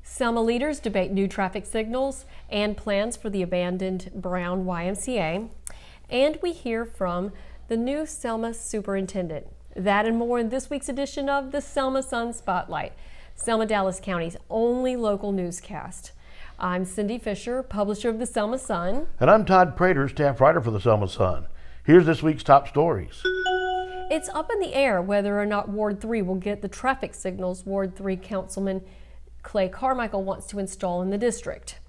Selma leaders debate new traffic signals and plans for the abandoned Brown YMCA. And we hear from the new Selma superintendent. That and more in this week's edition of the Selma Sun Spotlight, Selma-Dallas County's only local newscast. I'm Cindy Fisher, publisher of the Selma Sun. And I'm Todd Prater, staff writer for the Selma Sun. Here's this week's top stories. It's up in the air whether or not Ward 3 will get the traffic signals Ward 3 Councilman Clay Carmichael wants to install in the district.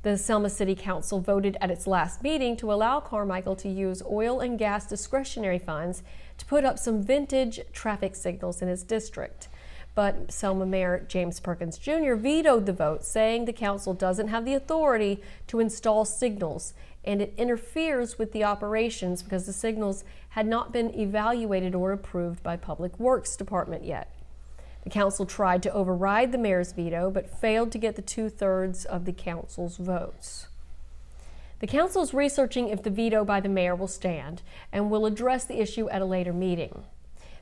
The Selma City Council voted at its last meeting to allow Carmichael to use oil and gas discretionary funds to put up some vintage traffic signals in his district. But Selma Mayor James Perkins Jr. vetoed the vote, saying the council doesn't have the authority to install signals and it interferes with the operations because the signals had not been evaluated or approved by Public Works Department yet. The council tried to override the mayor's veto but failed to get the 2/3 of the council's votes. The council is researching if the veto by the mayor will stand and will address the issue at a later meeting.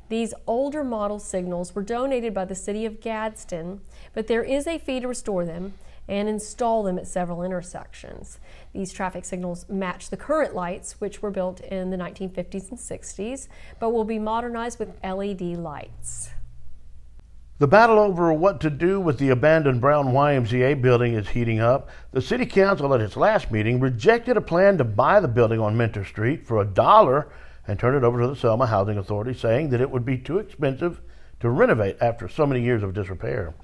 These older model signals were donated by the city of Gadsden, but there is a fee to restore them and install them at several intersections. These traffic signals match the current lights, which were built in the 1950s and 60s, but will be modernized with LED lights. The battle over what to do with the abandoned Brown YMCA building is heating up. The city council at its last meeting rejected a plan to buy the building on Mentor Street for $1 and turn it over to the Selma Housing Authority, saying that it would be too expensive to renovate after so many years of disrepair.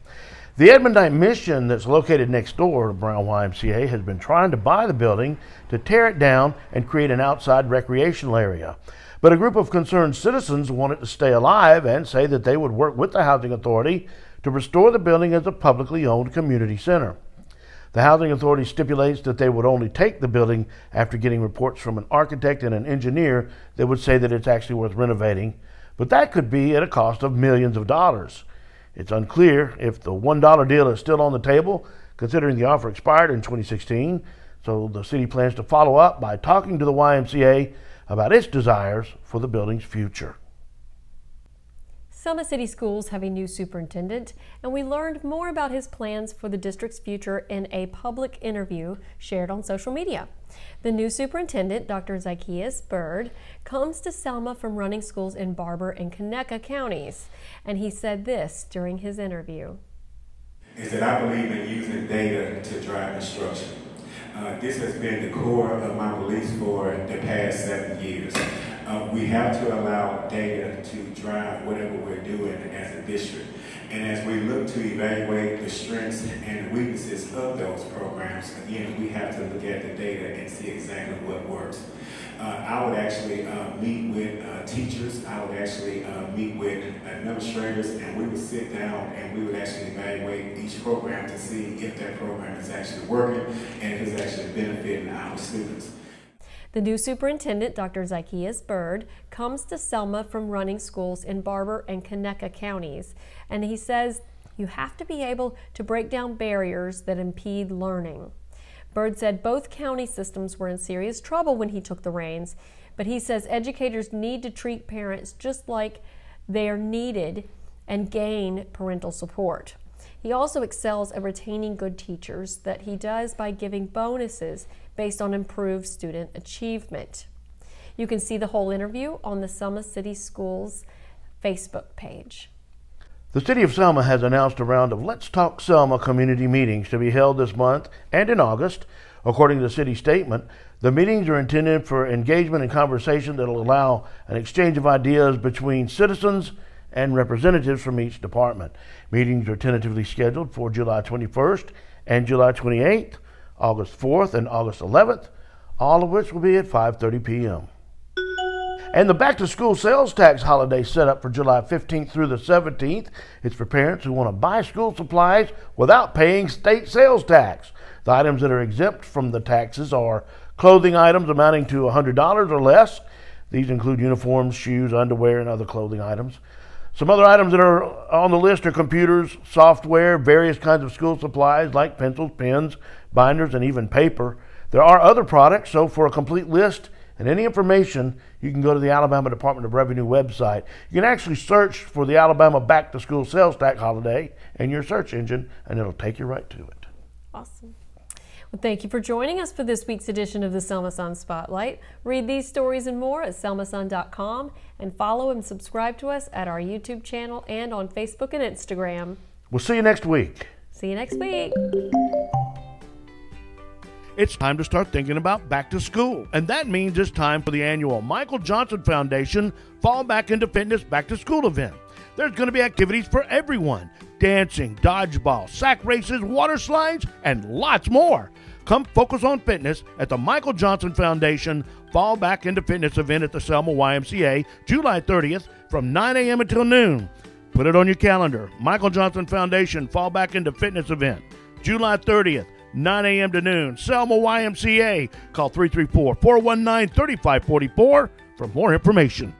The Edmondite Mission that's located next door to Brown YMCA has been trying to buy the building to tear it down and create an outside recreational area. But a group of concerned citizens want it to stay alive and say that they would work with the Housing Authority to restore the building as a publicly owned community center. The Housing Authority stipulates that they would only take the building after getting reports from an architect and an engineer that would say that it's actually worth renovating, but that could be at a cost of millions of dollars. It's unclear if the $1 deal is still on the table, considering the offer expired in 2016, so the city plans to follow up by talking to the YMCA about its desires for the building's future. Selma City Schools have a new superintendent, and we learned more about his plans for the district's future in a public interview shared on social media. The new superintendent, Dr. Zacchaeus Bird, comes to Selma from running schools in Barber and Conecuh counties, and he said this during his interview. Is that I believe in using data to drive instruction. This has been the core of my beliefs for the past 7 years. We have to allow data to drive whatever we're doing as a district. And as we look to evaluate the strengths and the weaknesses of those programs, again, we have to look at the data and see exactly what works. I would actually meet with teachers, I would actually meet with administrators, and we would sit down and we would actually evaluate each program to see if that program is actually working and if it's actually benefiting our students. The new superintendent, Dr. Zacchaeus Bird, comes to Selma from running schools in Barber and Conecuh counties, and he says you have to be able to break down barriers that impede learning. Bird said both county systems were in serious trouble when he took the reins, but he says educators need to treat parents just like they are needed and gain parental support. He also excels at retaining good teachers that he does by giving bonuses based on improved student achievement. You can see the whole interview on the Selma City Schools Facebook page. The City of Selma has announced a round of Let's Talk Selma community meetings to be held this month and in August. According to the city statement, the meetings are intended for engagement and conversation that will allow an exchange of ideas between citizens and representatives from each department. Meetings are tentatively scheduled for July 21st and July 28th, August 4th and August 11th, all of which will be at 5:30 p.m. And the back-to-school sales tax holiday set up for July 15th through the 17th. It's for parents who want to buy school supplies without paying state sales tax. The items that are exempt from the taxes are clothing items amounting to $100 or less. These include uniforms, shoes, underwear, and other clothing items. Some other items that are on the list are computers, software, various kinds of school supplies like pencils, pens, binders, and even paper. There are other products, so for a complete list, And any information, you can go to the Alabama Department of Revenue website. You can actually search for the Alabama Back to School Sales Tax Holiday in your search engine, and it'll take you right to it. Awesome. Well, thank you for joining us for this week's edition of the Selma Sun Spotlight. Read these stories and more at selmasun.com, and follow and subscribe to us at our YouTube channel and on Facebook and Instagram. We'll see you next week. See you next week. It's time to start thinking about back to school, and that means it's time for the annual Michael Johnson Foundation Fall Back into Fitness Back to School event. There's going to be activities for everyone: dancing, dodgeball, sack races, water slides, and lots more. Come focus on fitness at the Michael Johnson Foundation Fall Back into Fitness event at the Selma YMCA, July 30th from 9 a.m. until noon. Put it on your calendar. Michael Johnson Foundation Fall Back into Fitness event, July 30th. 9 a.m. to noon, Selma YMCA. Call 334-419-3544 for more information.